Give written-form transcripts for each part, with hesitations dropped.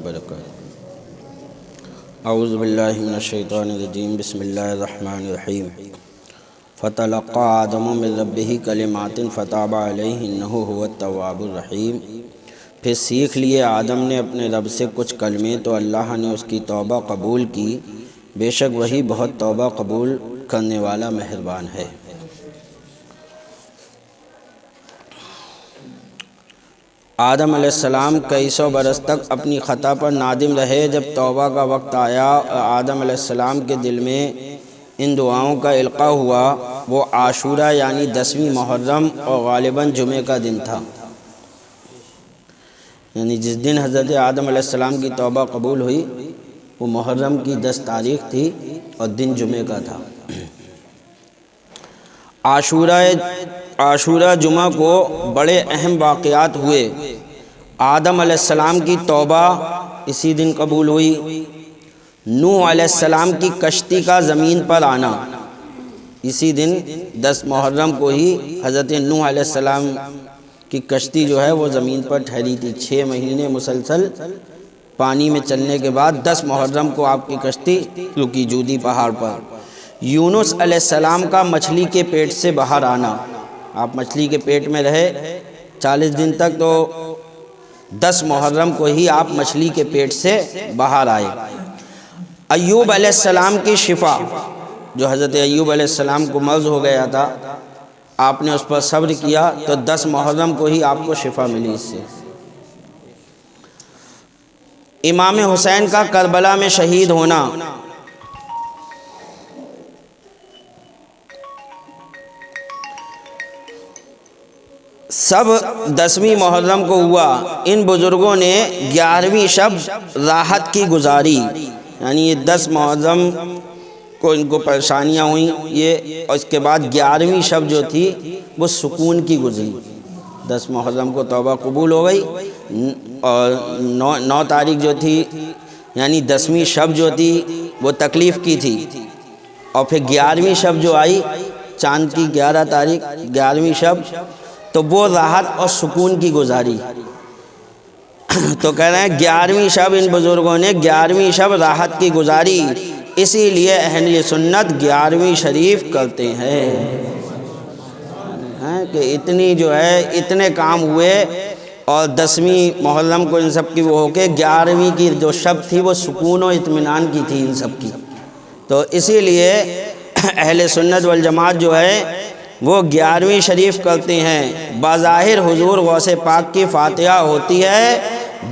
وبرکاتہ۔ اعوذ باللہ من الشیطان الرجیم، بسم اللہ الرحمن الرحیم۔ فتلقى آدم من ربہ کلمات فتاب علیہ انہ هو التواب الرحیم۔ پھر سیکھ لیے آدم نے اپنے رب سے کچھ کلمے تو اللہ نے اس کی توبہ قبول کی، بے شک وہی بہت توبہ قبول کرنے والا مہربان ہے۔ آدم علیہ السلام کئی سو برس تک اپنی خطا پر نادم رہے۔ جب توبہ کا وقت آیا اور آدم علیہ السلام کے دل میں ان دعاؤں کا القاء ہوا، وہ عاشورہ یعنی 10ویں محرم اور غالباً جمعے کا دن تھا، یعنی جس دن حضرت آدم علیہ السلام کی توبہ قبول ہوئی وہ محرم کی 10 تاریخ تھی اور دن جمعے کا تھا۔ عاشورہ جمعہ کو بڑے اہم واقعات ہوئے۔ آدم علیہ السلام کی توبہ اسی دن قبول ہوئی، نوح علیہ السلام کی کشتی کا زمین پر آنا اسی دن 10 محرم کو ہی حضرت نوح علیہ السلام کی کشتی جو ہے وہ زمین پر ٹھہری تھی۔ 6 مہینے مسلسل پانی میں چلنے کے بعد 10 محرم کو آپ کی کشتی رکی جودی پہاڑ پر۔ یونس علیہ السلام کا مچھلی کے پیٹ سے باہر آنا، آپ مچھلی کے پیٹ میں رہے 40 دن تک، تو 10 محرم کو ہی آپ مچھلی کے پیٹ سے باہر آئے۔ ایوب علیہ السلام کی شفا، جو حضرت ایوب علیہ السلام کو مرض ہو گیا تھا، آپ نے اس پر صبر کیا تو 10 محرم کو ہی آپ کو شفا ملی اس سے۔ امام حسین کا کربلا میں شہید ہونا، سب 10ویں محرم کو ہوا۔ ان بزرگوں نے 11ویں شب راحت کی گزاری، یعنی یہ 10 محرم کو ان کو پریشانیاں ہوئیں یہ، اور اس کے بعد 11ویں شب جو تھی وہ سکون کی گزری۔ 10 محرم کو توبہ قبول ہو گئی اور 9 تاریخ جو تھی یعنی 10ویں شب جو تھی وہ تکلیف کی تھی، اور پھر 11ویں شب جو آئی چاند کی 11 تاریخ 11ویں شب، تو وہ راحت اور سکون کی گزاری۔ تو کہہ رہے ہیں 11ویں شب ان بزرگوں نے 11ویں شب راحت کی گزاری، اسی لیے اہل سنت 11ویں شریف کرتے ہیں کہ اتنی جو ہے اتنے کام ہوئے، اور 10ویں محرم کو ان سب کی وہ ہو کے 11ویں کی جو شب تھی وہ سکون و اطمینان کی تھی ان سب کی۔ تو اسی لیے اہل سنت والجماعت جو ہے وہ 11ویں شریف کرتے ہیں۔ بظاہر حضور غوث پاک کی فاتحہ ہوتی ہے،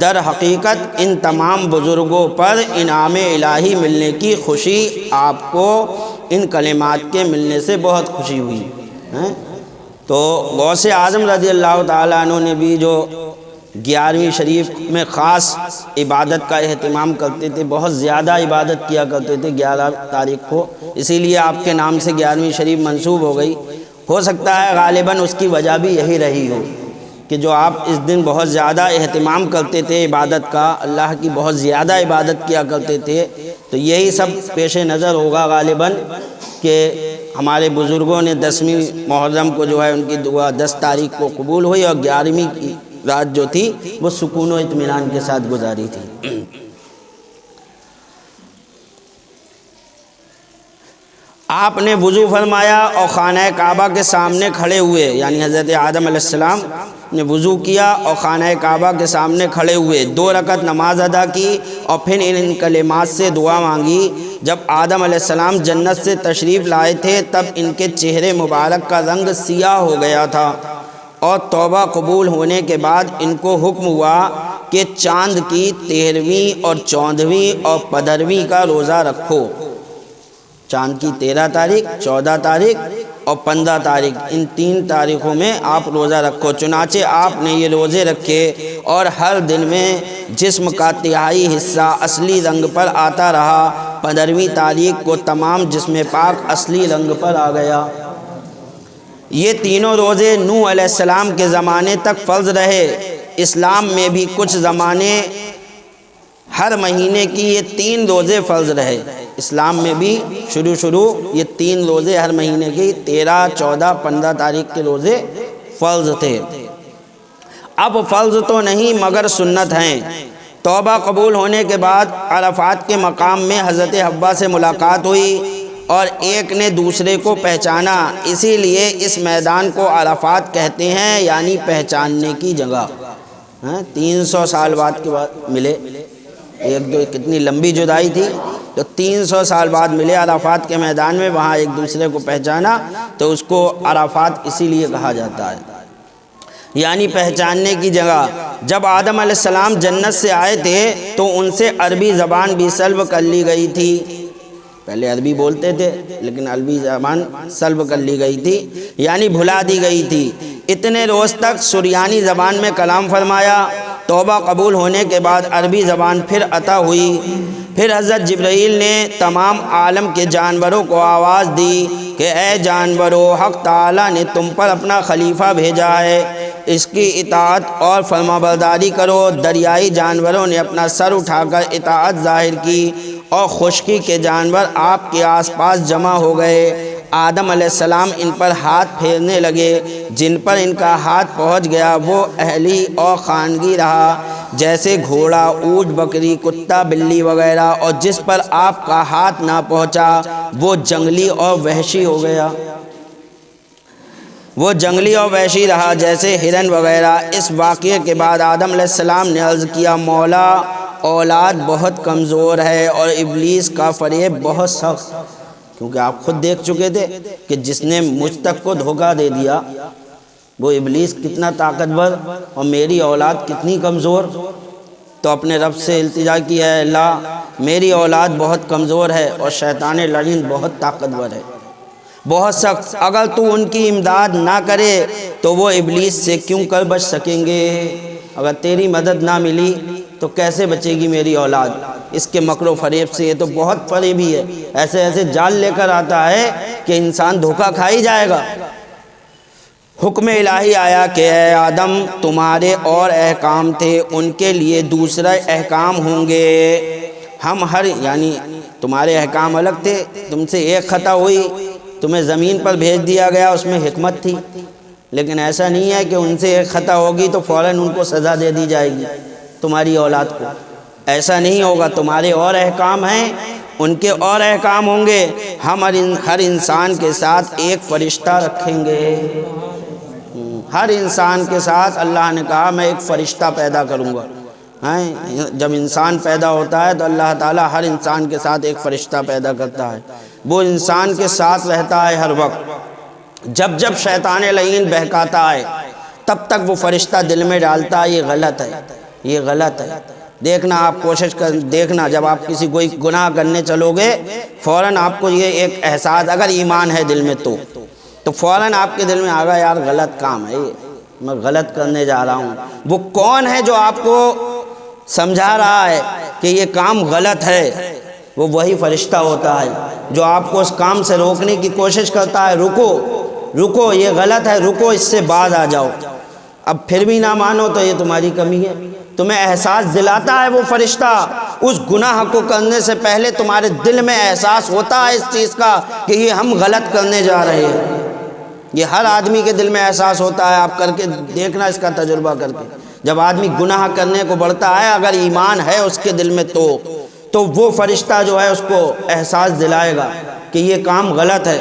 در حقیقت ان تمام بزرگوں پر انعام الہی ملنے کی خوشی آپ کو ان کلمات کے ملنے سے بہت خوشی ہوئی۔ تو غوث اعظم رضی اللہ تعالیٰ عنہ نے بھی جو 11ویں شریف میں خاص عبادت کا اہتمام کرتے تھے، بہت زیادہ عبادت کیا کرتے تھے 11 تاریخ کو، اسی لیے آپ کے نام سے 11ویں شریف منسوب ہو گئی۔ ہو سکتا ہے غالباً اس کی وجہ بھی یہی رہی ہو کہ جو آپ اس دن بہت زیادہ اہتمام کرتے تھے عبادت کا، اللہ کی بہت زیادہ عبادت کیا کرتے تھے، تو یہی سب پیش نظر ہوگا غالباً کہ ہمارے بزرگوں نے 10ویں محرم کو جو ہے ان کی دعا 10 تاریخ کو قبول ہوئی، اور 11ویں کی رات جو تھی وہ سکون و اطمینان کے ساتھ گزاری تھی۔ آپ نے وضو فرمایا اور خانہ کعبہ کے سامنے کھڑے ہوئے، یعنی حضرت آدم علیہ السلام نے وضو کیا اور خانہ کعبہ کے سامنے کھڑے ہوئے، 2 رکعت نماز ادا کی اور پھر ان کلمات سے دعا مانگی۔ جب آدم علیہ السلام جنت سے تشریف لائے تھے تب ان کے چہرے مبارک کا رنگ سیاہ ہو گیا تھا، اور توبہ قبول ہونے کے بعد ان کو حکم ہوا کہ چاند کی 13ویں اور 14ویں اور 15ویں کا روزہ رکھو۔ چاند کی 13 تاریخ، 14 تاریخ اور 15 تاریخ، ان 3 تاریخوں میں آپ روزہ رکھو۔ چنانچہ آپ نے یہ روزے رکھے اور ہر دن میں جسم کا تہائی حصہ اصلی رنگ پر آتا رہا۔ 15ویں تاریخ کو تمام جسم پاک اصلی رنگ پر آ گیا۔ یہ تینوں روزے نوح علیہ السلام کے زمانے تک فرض رہے۔ اسلام میں بھی کچھ زمانے ہر مہینے کی یہ 3 روزے فرض رہے۔ اسلام میں بھی شروع یہ 3 روزے ہر مہینے کی 13، 14، 15 تاریخ کے روزے فرض تھے۔ اب فرض تو نہیں مگر سنت ہیں۔ توبہ قبول ہونے کے بعد عرفات کے مقام میں حضرت حوا سے ملاقات ہوئی اور ایک نے دوسرے کو پہچانا، اسی لیے اس میدان کو عرفات کہتے ہیں، یعنی پہچاننے کی جگہ۔ 300 سال بعد کے بعد ملے، ایک دو کتنی لمبی جدائی تھی، تو 300 سال بعد ملے عرفات کے میدان میں، وہاں ایک دوسرے کو پہچانا، تو اس کو عرفات اسی لیے کہا جاتا ہے، یعنی پہچاننے کی جگہ۔ جب آدم علیہ السلام جنت سے آئے تھے تو ان سے عربی زبان بھی سلب کر لی گئی تھی، پہلے عربی بولتے تھے لیکن عربی زبان سلب کر لی گئی تھی، یعنی بھلا دی گئی تھی۔ اتنے روز تک سریانی زبان میں کلام فرمایا، توبہ قبول ہونے کے بعد عربی زبان پھر عطا ہوئی۔ پھر حضرت جبرائیل نے تمام عالم کے جانوروں کو آواز دی کہ اے جانورو، حق تعالیٰ نے تم پر اپنا خلیفہ بھیجا ہے، اس کی اطاعت اور فرمانبرداری کرو۔ دریائی جانوروں نے اپنا سر اٹھا کر اطاعت ظاہر کی اور خشکی کے جانور آپ کے آس پاس جمع ہو گئے۔ آدم علیہ السلام ان پر ہاتھ پھیرنے لگے، جن پر ان کا ہاتھ پہنچ گیا وہ اہلی اور خانگی رہا، جیسے گھوڑا، اونٹ، بکری، کتا، بلی وغیرہ، اور جس پر آپ کا ہاتھ نہ پہنچا وہ جنگلی اور وحشی ہو گیا، وہ جنگلی اور وحشی رہا، جیسے ہرن وغیرہ۔ اس واقعے کے بعد آدم علیہ السلام نے عرض کیا، مولا، اولاد بہت کمزور ہے اور ابلیس کا فریب بہت سخت، کیونکہ آپ خود دیکھ چکے تھے کہ جس نے مجھ تک کو دھوکہ دے دیا وہ ابلیس کتنا طاقتور اور میری اولاد کتنی کمزور۔ تو اپنے رب سے التجا کی، ہے اللہ میری اولاد بہت کمزور ہے اور شیطان لعین بہت طاقتور ہے، بہت سخت، اگر تو ان کی امداد نہ کرے تو وہ ابلیس سے کیوں کر بچ سکیں گے؟ اگر تیری مدد نہ ملی تو کیسے بچے گی میری اولاد اس کے مکر و فریب سے؟ یہ تو بہت فریبی ہے، ایسے ایسے جال لے کر آتا ہے کہ انسان دھوکہ کھا ہی جائے گا۔ حکم الہی آیا کہ اے آدم، تمہارے اور احکام تھے، ان کے لیے دوسرے احکام ہوں گے۔ ہم یعنی تمہارے احکام الگ تھے، تم سے ایک خطا ہوئی، تمہیں زمین پر بھیج دیا گیا، اس میں حکمت تھی، لیکن ایسا نہیں ہے کہ ان سے ایک خطا ہوگی تو فوراً ان کو سزا دے دی جائے گی، تمہاری اولاد کو ایسا نہیں ہوگا۔ تمہارے اور احکام ہیں، ان کے اور احکام ہوں گے۔ ہم ہر انسان کے ساتھ ایک فرشتہ رکھیں گے، ہر انسان کے ساتھ اللہ نے کہا میں ایک فرشتہ پیدا کروں گا۔ جب انسان پیدا ہوتا ہے تو اللہ تعالیٰ ہر انسان کے ساتھ ایک فرشتہ پیدا کرتا ہے، وہ انسان کے ساتھ رہتا ہے ہر وقت۔ جب جب شیطان لعین بہکاتا ہے تب تک وہ فرشتہ دل میں ڈالتا ہے یہ غلط ہے، یہ غلط ہے۔ دیکھنا، آپ کوشش کر دیکھنا، جب آپ کسی کوئی گناہ کرنے چلو گے فوراً آپ کو یہ ایک احساس، اگر ایمان ہے دل میں تو فوراً آپ کے دل میں آگا یار غلط کام ہے، میں غلط کرنے جا رہا ہوں۔ وہ کون ہے جو آپ کو سمجھا رہا ہے کہ یہ کام غلط ہے؟ وہ وہی فرشتہ ہوتا ہے جو آپ کو اس کام سے روکنے کی کوشش کرتا ہے، رکو رکو یہ غلط ہے، رکو اس سے باز آ جاؤ۔ اب پھر بھی نہ مانو تو یہ تمہاری کمی ہے۔ تمہیں احساس دلاتا ہے وہ فرشتہ، اس گناہ کو کرنے سے پہلے تمہارے دل میں احساس ہوتا ہے اس چیز کا کہ یہ ہم غلط کرنے جا رہے ہیں۔ یہ ہر آدمی کے دل میں احساس ہوتا ہے، آپ کر کے دیکھنا اس کا تجربہ کر کے۔ جب آدمی گناہ کرنے کو بڑھتا ہے اگر ایمان ہے اس کے دل میں تو وہ فرشتہ جو ہے اس کو احساس دلائے گا کہ یہ کام غلط ہے۔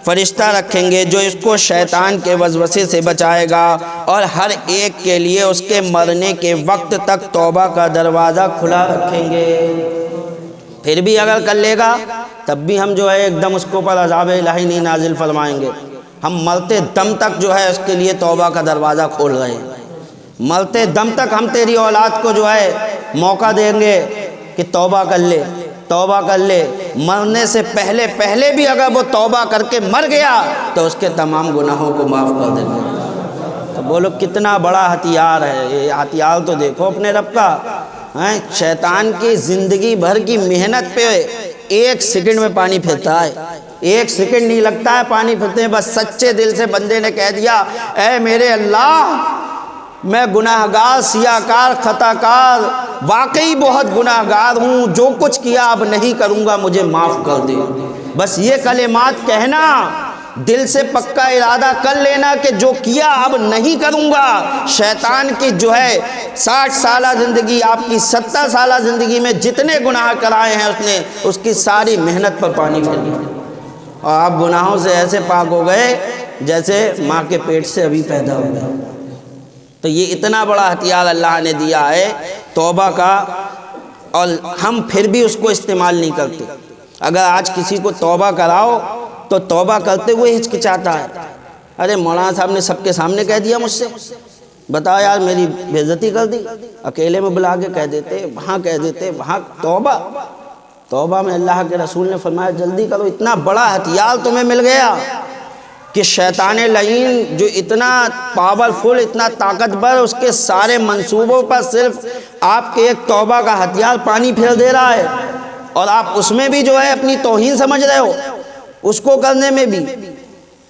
فرشتہ رکھیں گے جو اس کو شیطان کے وسوسے سے بچائے گا، اور ہر ایک کے لیے اس کے مرنے کے وقت تک توبہ کا دروازہ کھلا رکھیں گے۔ پھر بھی اگر کر لے گا تب بھی ہم جو ہے ایک دم اس کے اوپر عذاب الہی نہیں نازل فرمائیں گے، ہم مرتے دم تک جو ہے اس کے لیے توبہ کا دروازہ کھول رہے ہیں۔ مرتے دم تک ہم تیری اولاد کو جو ہے موقع دیں گے کہ توبہ کر لے، توبہ کر لے۔ مرنے سے پہلے بھی اگر وہ توبہ کر کے مر گیا تو اس کے تمام گناہوں کو معاف کر دیں گے۔ تو بولو کتنا بڑا ہتھیار ہے یہ، ہتھیار تو دیکھو اپنے رب کا۔ شیطان کی زندگی بھر کی محنت پہ ایک سیکنڈ میں پانی پھرتا ہے، ایک سیکنڈ نہیں لگتا ہے پانی پھرتے ہیں۔ بس سچے دل سے بندے نے کہہ دیا اے میرے اللہ میں گناہ گار، سیاہ کار، خطا کار، واقعی بہت گناہ گار ہوں، جو کچھ کیا اب نہیں کروں گا، مجھے معاف کر دے۔ بس یہ کلمات کہنا دل سے پکا ارادہ کر لینا کہ جو کیا اب نہیں کروں گا۔ شیطان کی جو ہے 60 سالہ زندگی، آپ کی 70 سالہ زندگی میں جتنے گناہ کرائے ہیں اس نے، اس کی ساری محنت پر پانی پھیر دیا، اور آپ گناہوں سے ایسے پاک ہو گئے جیسے ماں کے پیٹ سے ابھی پیدا ہو گئے۔ تو یہ اتنا بڑا ہتھیار اللہ نے دیا ہے توبہ کا، اور ہم پھر بھی اس کو استعمال نہیں کرتے۔ اگر آج کسی کو توبہ کراؤ تو توبہ کرتے ہوئے ہچکچاتا ہے، ارے مولانا صاحب نے سب کے سامنے کہہ دیا مجھ سے، بتاؤ یار میری بے عزتی کر دی، اکیلے میں بلا کے کہہ دیتے، وہاں کہہ دیتے، وہاں۔ توبہ میں اللہ کے رسول نے فرمایا جلدی کرو، اتنا بڑا ہتھیار تمہیں مل گیا کہ شیطان لعین جو اتنا پاورفل، اتنا طاقتور، اس کے سارے منصوبوں پر صرف آپ کے ایک توبہ کا ہتھیار پانی پھیر دے رہا ہے، اور آپ اس میں بھی جو ہے اپنی توہین سمجھ رہے ہو، اس کو کرنے میں بھی۔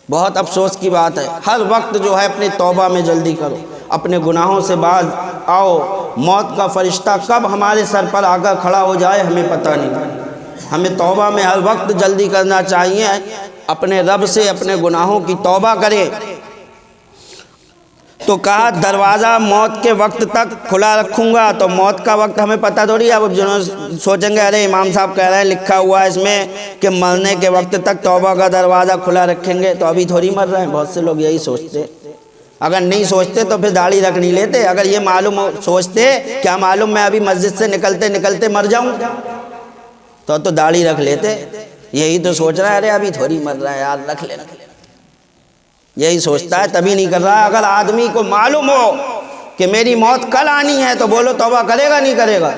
بہت افسوس کی بات ہے، ہر وقت جو ہے اپنی توبہ میں جلدی کرو، اپنے گناہوں سے باز آؤ۔ موت کا فرشتہ کب ہمارے سر پر آ کر کھڑا ہو جائے ہمیں پتہ نہیں۔ ہمیں توبہ میں ہر وقت جلدی کرنا چاہیے، اپنے رب سے اپنے گناہوں کی توبہ کریں۔ تو کہا دروازہ موت کے وقت تک کھلا رکھوں گا، تو موت کا وقت ہمیں پتہ تھوڑی ہے۔ اب جنہوں سوچیں گے ارے امام صاحب کہہ رہے ہیں، لکھا ہوا ہے اس میں کہ مرنے کے وقت تک توبہ کا دروازہ کھلا رکھیں گے، تو ابھی تھوڑی مر رہے ہیں۔ بہت سے لوگ یہی سوچتے، اگر نہیں سوچتے تو پھر داڑھی رکھ نہیں لیتے۔ اگر یہ معلوم سوچتے کیا معلوم میں ابھی مسجد سے نکلتے نکلتے مر جاؤں، تو داڑھی رکھ لیتے۔ یہی تو سوچ رہا ہے ارے ابھی تھوڑی مر رہا ہے یار، رکھ لینا، یہی سوچتا ہے، تبھی نہیں کر رہا۔ اگر آدمی کو معلوم ہو کہ میری موت کل آنی ہے تو بولو توبہ کرے گا نہیں کرے گا؟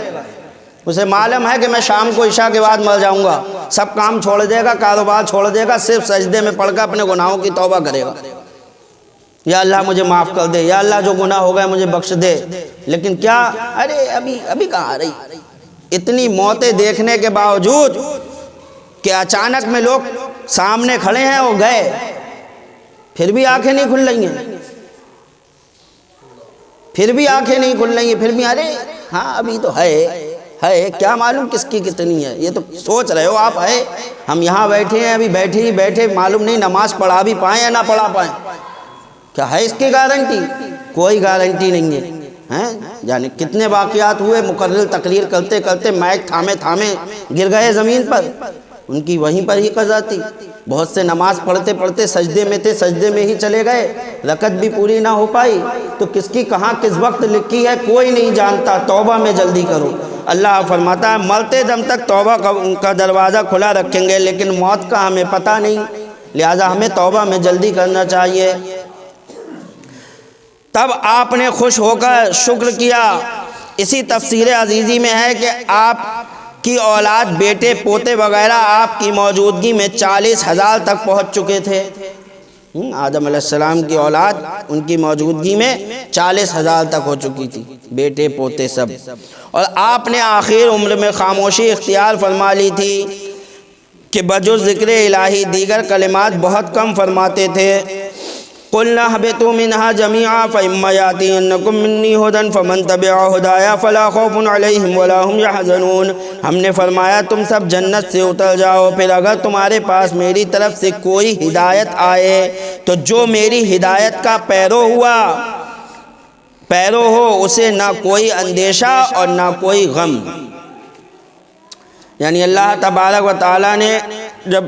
اسے معلوم ہے کہ میں شام کو عشاء کے بعد مر جاؤں گا، سب کام چھوڑ دے گا، کاروبار چھوڑ دے گا، صرف سجدے میں پڑھ کر اپنے گناہوں کی توبہ کرے گا، یا اللہ مجھے معاف کر دے، یا اللہ جو گناہ ہو گئے مجھے بخش دے۔ لیکن کیا ارے ابھی کہاں آ رہی؟ اتنی موتیں دیکھنے کے باوجود کہ اچانک میں لوگ سامنے کھڑے ہیں وہ گئے، پھر بھی آنکھیں نہیں کھل رہی ہیں، پھر بھی آنکھیں نہیں کھل رہی ہیں، پھر بھی ارے ہاں ابھی تو ہے، کیا معلوم کس کی کتنی ہے؟ یہ تو سوچ رہے ہو آپ، ہے ہم یہاں بیٹھے ہیں، ابھی بیٹھے معلوم نہیں نماز پڑھا بھی پائیں یا نہ پڑھا پائیں۔ کیا ہے اس کی گارنٹی؟ کوئی گارنٹی نہیں ہے۔ یعنی کتنے واقعات ہوئے، مقرر تقریر کرتے کرتے مائک تھامے گر گئے زمین پر، ان کی وہیں پر ہی قضا تھی۔ بہت سے نماز پڑھتے پڑھتے سجدے میں تھے، سجدے میں ہی چلے گئے، رکعت بھی پوری نہ ہو پائی۔ تو کس کی کہاں کس وقت لکھی ہے کوئی نہیں جانتا۔ توبہ میں جلدی کرو۔ اللہ فرماتا ہے مرتے دم تک توبہ کا دروازہ کھلا رکھیں گے، لیکن موت کا ہمیں پتہ نہیں، لہٰذا ہمیں توبہ میں جلدی کرنا چاہیے۔ تب آپ نے خوش ہو کر شکر کیا۔ اسی تفسیر عزیزی میں ہے کہ آپ کی اولاد، بیٹے پوتے وغیرہ آپ کی موجودگی میں 40,000 تک پہنچ چکے تھے۔ آدم علیہ السلام کی اولاد ان کی موجودگی میں 40,000 تک ہو چکی تھی، بیٹے پوتے سب۔ اور آپ نے آخر عمر میں خاموشی اختیار فرما لی تھی کہ بجز ذکر الہی دیگر کلمات بہت کم فرماتے تھے۔ قُلْنَا اهْبِطُوا مِنْهَا جَمِيعًا فَإِمَّا يَأْتِيَنَّكُم مِّنِّي هُدًى فَمَن تَبِعَ هُدَايَ فَلَا خَوْفٌ عَلَيْهِمْ وَلَا هُمْ يَحْزَنُونَ۔ ہم نے فرمایا تم سب جنت سے اتر جاؤ، پھر اگر تمہارے پاس میری طرف سے کوئی ہدایت آئے تو جو میری ہدایت کا پیرو ہو اسے نہ کوئی اندیشہ اور نہ کوئی غم۔ یعنی اللہ تبارک و تعالیٰ نے جب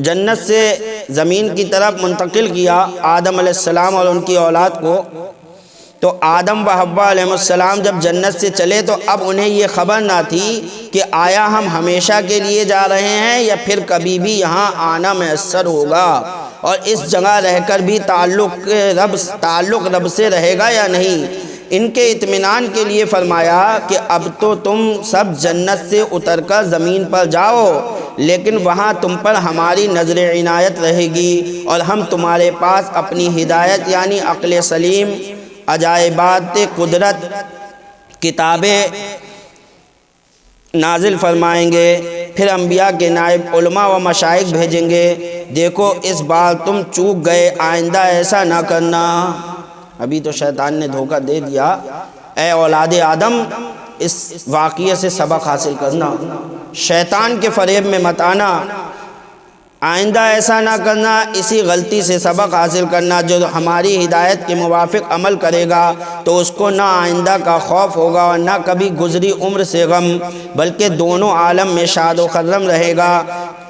جنت سے زمین کی طرف منتقل کیا آدم علیہ السلام اور ان کی اولاد کو، تو آدم و حوا علیہ السلام جب جنت سے چلے تو اب انہیں یہ خبر نہ تھی کہ آیا ہم ہمیشہ کے لیے جا رہے ہیں یا پھر کبھی بھی یہاں آنا میسر ہوگا، اور اس جگہ رہ کر بھی تعلق رب سے رہے گا یا نہیں۔ ان کے اطمینان کے لیے فرمایا کہ اب تو تم سب جنت سے اتر کر زمین پر جاؤ، لیکن وہاں تم پر ہماری نظر عنایت رہے گی، اور ہم تمہارے پاس اپنی ہدایت یعنی عقل سلیم، عجائبات قدرت، کتابیں نازل فرمائیں گے، پھر انبیاء کے نائب علماء و مشائخ بھیجیں گے۔ دیکھو اس بار تم چوک گئے، آئندہ ایسا نہ کرنا۔ ابھی تو شیطان نے دھوکہ دے دیا، اے اولاد آدم اس واقعے سے سبق حاصل کرنا، شیطان کے فریب میں مت آنا۔ آئندہ ایسا نہ کرنا، اسی غلطی سے سبق حاصل کرنا۔ جو ہماری ہدایت کے موافق عمل کرے گا تو اس کو نہ آئندہ کا خوف ہوگا اور نہ کبھی گزری عمر سے غم، بلکہ دونوں عالم میں شاد و خرم رہے گا۔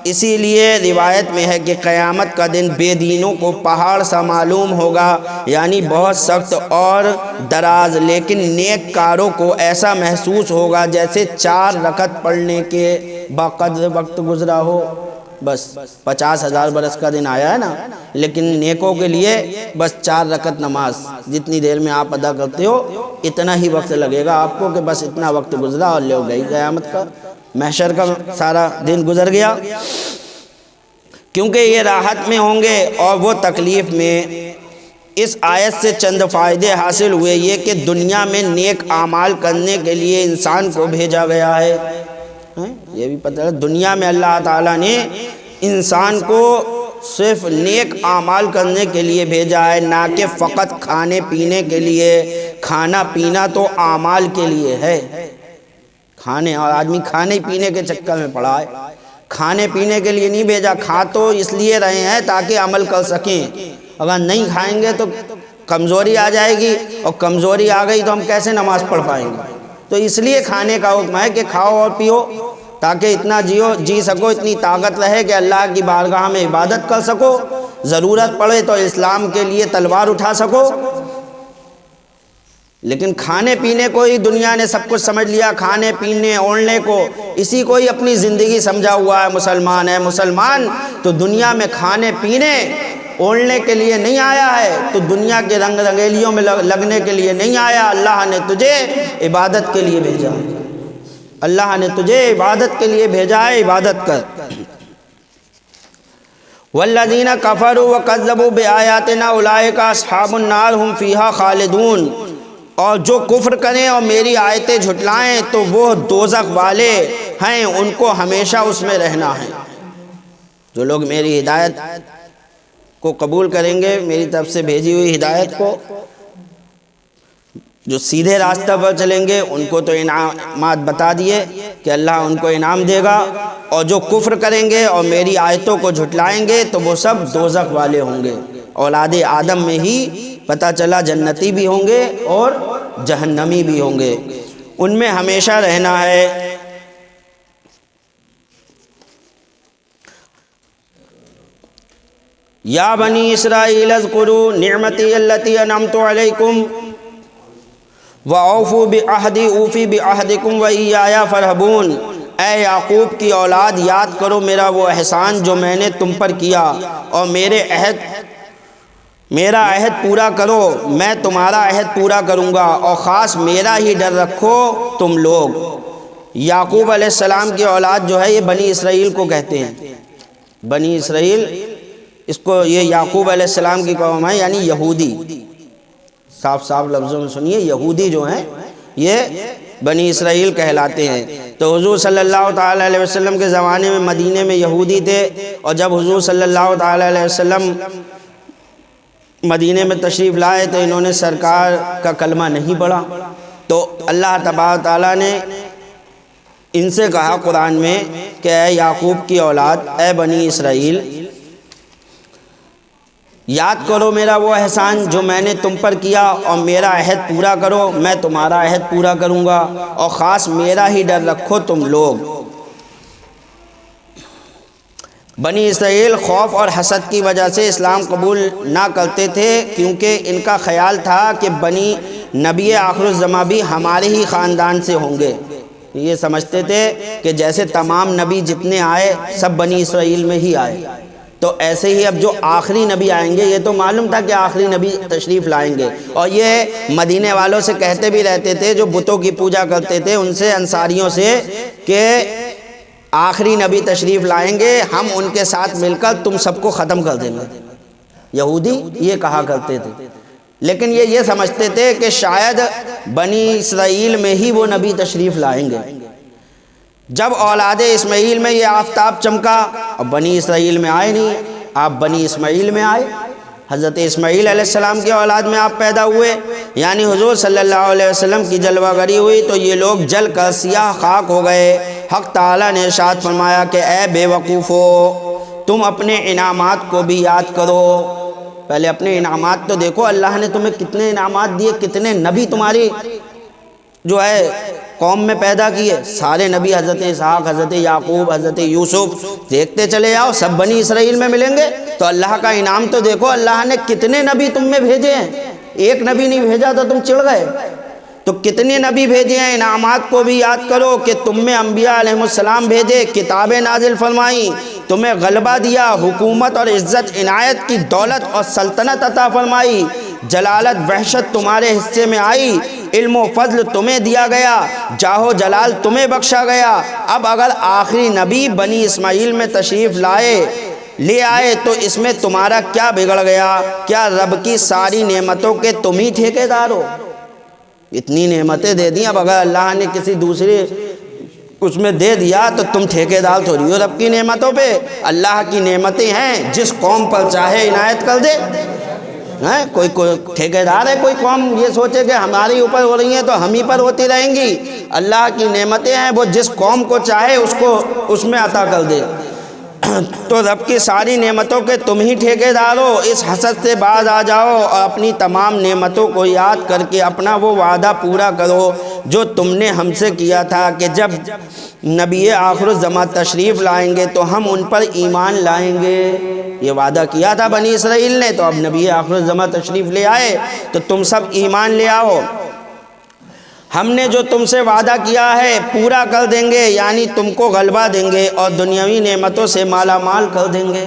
اسی لیے روایت میں ہے کہ قیامت کا دن بے دینوں کو پہاڑ سا معلوم ہوگا، یعنی بہت سخت اور دراز، لیکن نیک کاروں کو ایسا محسوس ہوگا جیسے 4 رکعت پڑھنے کے باقدر وقت گزرا ہو۔ بس 50,000 برس کا دن آیا ہے نا، لیکن نیکوں کے لیے بس 4 رکعت نماز جتنی دیر میں آپ ادا کرتے ہو اتنا ہی وقت لگے گا آپ کو، کہ بس اتنا وقت گزرا اور لے گئی قیامت کا، محشر کا سارا دن گزر گیا۔ کیونکہ یہ راحت میں ہوں گے اور وہ تکلیف میں۔ اس آیت سے چند فائدے حاصل ہوئے، یہ کہ دنیا میں نیک اعمال کرنے کے لیے انسان کو بھیجا گیا ہے۔ یہ بھی پتہ ہے دنیا میں اللہ تعالیٰ نے انسان کو صرف نیک اعمال کرنے کے لیے بھیجا ہے، نہ کہ فقط کھانے پینے کے لیے۔ کھانا پینا تو اعمال کے لیے ہے، کھانے، اور آدمی کھانے پینے کے چکر میں پڑا ہے۔ کھانے پینے کے لیے نہیں بھیجا، کھا تو اس لیے رہے ہیں تاکہ عمل کر سکیں۔ اگر نہیں کھائیں گے تو کمزوری آ جائے گی، اور کمزوری آ گئی تو ہم کیسے نماز پڑھ پائیں گے؟ تو اس لیے کھانے کا حکم ہے کہ کھاؤ اور پیو، تاکہ اتنا جی سکو، اتنی طاقت رہے کہ اللہ کی بارگاہ میں عبادت کر سکو، ضرورت پڑے تو اسلام کے لیے تلوار اٹھا سکو۔ لیکن کھانے پینے کو ہی دنیا نے سب کچھ سمجھ لیا، کھانے پینے اوڑھنے کو، اسی کو ہی اپنی زندگی سمجھا ہوا ہے مسلمان ہے۔ مسلمان تو دنیا میں کھانے پینے اوڑھنے کے لیے نہیں آیا ہے، تو دنیا کے رنگ رنگیلیوں میں لگنے کے لیے نہیں آیا۔ اللہ نے تجھے عبادت کے لیے بھیجا، اللہ نے تجھے عبادت کے لیے بھیجا ہے، عبادت کر۔ والذین کفروا وکذبوا بآیاتنا اولئک اصحاب النار هم فیہا خالدون، اور جو کفر کریں اور میری آیتیں جھٹلائیں تو وہ دوزخ والے ہیں، ان کو ہمیشہ اس میں رہنا ہے۔ جو لوگ میری ہدایت کو قبول کریں گے، میری طرف سے بھیجی ہوئی ہدایت کو، جو سیدھے راستہ پر چلیں گے، ان کو تو انعامات بتا دیے کہ اللہ ان کو انعام دے گا، اور جو کفر کریں گے اور میری آیتوں کو جھٹلائیں گے تو وہ سب دوزخ والے ہوں گے۔ اولاد آدم میں ہی پتہ چلا جنتی بھی ہوں گے اور جہنمی بھی ہوں گے، ان میں ہمیشہ رہنا ہے۔ یا بنی اسرائیل اذکروا نعمتی التی انعمت علیکم وَأَوْفُوا بِعَہْدِی أُوفِ بِعَہْدِکُمْ وَإِیَّایَ فَارْہَبُونَ، اے یعقوب کی اولاد یاد کرو میرا وہ احسان جو میں نے تم پر کیا، اور میرا عہد پورا کرو، میں تمہارا عہد پورا کروں گا، اور خاص میرا ہی ڈر رکھو تم لوگ۔ یعقوب علیہ السلام کی اولاد جو ہے یہ بنی اسرائیل کو کہتے ہیں۔ بنی اسرائیل، اس کو یہ یعقوب علیہ السلام کی قوم ہے، یعنی یہودی۔ صاف صاف لفظوں میں سنیے، یہودی جو ہیں یہ بنی اسرائیل کہلاتے ہیں۔ تو حضور صلی اللہ تعالیٰ علیہ وسلم کے زمانے میں مدینے میں یہودی تھے، اور جب حضور صلی اللہ تعالیٰ علیہ وسلم مدینے میں تشریف لائے تو انہوں نے سرکار کا کلمہ نہیں پڑھا، تو اللہ تبارک تعالیٰ نے ان سے کہا قرآن میں کہ اے یعقوب کی اولاد، اے بنی اسرائیل، یاد کرو میرا وہ احسان جو میں نے تم پر کیا، اور میرا عہد پورا کرو، میں تمہارا عہد پورا کروں گا، اور خاص میرا ہی ڈر رکھو تم لوگ۔ بنی اسرائیل خوف اور حسد کی وجہ سے اسلام قبول نہ کرتے تھے، کیونکہ ان کا خیال تھا کہ بنی نبی آخر الزماں بھی ہمارے ہی خاندان سے ہوں گے۔ یہ سمجھتے تھے کہ جیسے تمام نبی جتنے آئے سب بنی اسرائیل میں ہی آئے، تو ایسے ہی اب جو آخری نبی آئیں گے، یہ تو معلوم تھا کہ آخری نبی تشریف لائیں گے، اور یہ مدینے والوں سے کہتے بھی رہتے تھے جو بتوں کی پوجا کرتے تھے ان سے، انصاریوں سے، کہ آخری نبی تشریف لائیں گے، ہم ان کے ساتھ مل کر تم سب کو ختم کر دیں گے۔ یہودی یہ کہا کرتے تھے، لیکن یہ سمجھتے تھے کہ شاید بنی اسرائیل میں ہی وہ نبی تشریف لائیں گے۔ جب اولاد اسماعیل میں یہ آفتاب چمکا، اور بنی اسرائیل میں آئے نہیں، آپ بنی اسماعیل میں آئے، حضرت اسماعیل علیہ السلام کی اولاد میں آپ پیدا ہوئے، یعنی حضور صلی اللہ علیہ وسلم کی جلوہ گری ہوئی، تو یہ لوگ جل کر سیاہ خاک ہو گئے۔ حق تعالیٰ نے ارشاد فرمایا کہ اے بے وقوفو، تم اپنے انعامات کو بھی یاد کرو۔ پہلے اپنے انعامات تو دیکھو، اللہ نے تمہیں کتنے انعامات دیے، کتنے نبی تمہاری جو ہے قوم میں پیدا کیے، سارے نبی، حضرت اسحاق، حضرت یعقوب، حضرت یوسف، دیکھتے چلے جاؤ، سب بنی اسرائیل میں ملیں گے۔ تو اللہ کا انعام تو دیکھو، اللہ نے کتنے نبی تم میں بھیجے ہیں، ایک نبی نہیں بھیجا تو تم چڑ گئے، تو کتنے نبی بھیجے ہیں۔ انعامات کو بھی یاد کرو کہ تم میں انبیاء علیہ السلام بھیجے، کتابیں نازل فرمائیں، تمہیں غلبہ دیا، حکومت اور عزت عنایت کی دولت اور سلطنت عطا فرمائی، جلالت وحشت تمہارے حصے میں آئی، علم و فضل تمہیں دیا گیا، جاہ و جلال تمہیں بخشا گیا۔ اب اگر آخری نبی بنی اسماعیل میں تشریف لے آئے تو اس میں تمہارا کیا بگڑ گیا؟ کیا رب کی ساری نعمتوں کے تم ہی ٹھیکیدار ہو؟ اتنی نعمتیں دے دیں، اب اگر اللہ نے کسی دوسرے اس میں دے دیا تو تم ٹھیکیدار تھوڑی ہو رب کی نعمتوں پہ۔ اللہ کی نعمتیں ہیں، جس قوم پر چاہے عنایت کر دے۔ کوئی ٹھیکیدار ہے کوئی قوم یہ سوچے کہ ہمارے اوپر ہو رہی ہیں تو ہم ہی پر ہوتی رہیں گی؟ اللہ کی نعمتیں ہیں، وہ جس قوم کو چاہے اس کو اس میں عطا کر دے۔ تو رب کی ساری نعمتوں کے تم ہی ٹھیکیدار ہو۔ اس حسد سے باز آ جاؤ اور اپنی تمام نعمتوں کو یاد کر کے اپنا وہ وعدہ پورا کرو جو تم نے ہم سے کیا تھا کہ جب نبی آخر الزماں تشریف لائیں گے تو ہم ان پر ایمان لائیں گے۔ یہ وعدہ کیا تھا بنی اسرائیل نے، تو اب نبی آخر الزماں تشریف لے آئے تو تم سب ایمان لے آؤ۔ ہم نے جو تم سے وعدہ کیا ہے پورا کر دیں گے، یعنی تم کو غلبہ دیں گے اور دنیاوی نعمتوں سے مالا مال کر دیں گے۔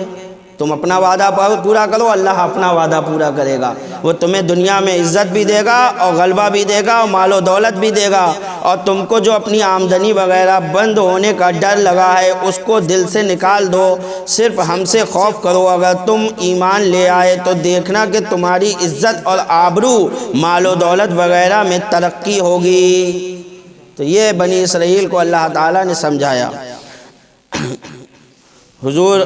تم اپنا وعدہ پورا کرو، اللہ اپنا وعدہ پورا کرے گا۔ وہ تمہیں دنیا میں عزت بھی دے گا اور غلبہ بھی دے گا اور مال و دولت بھی دے گا، اور تم کو جو اپنی آمدنی وغیرہ بند ہونے کا ڈر لگا ہے اس کو دل سے نکال دو، صرف ہم سے خوف کرو۔ اگر تم ایمان لے آئے تو دیکھنا کہ تمہاری عزت اور آبرو، مال و دولت وغیرہ میں ترقی ہوگی۔ تو یہ بنی اسرائیل کو اللہ تعالیٰ نے سمجھایا۔ حضور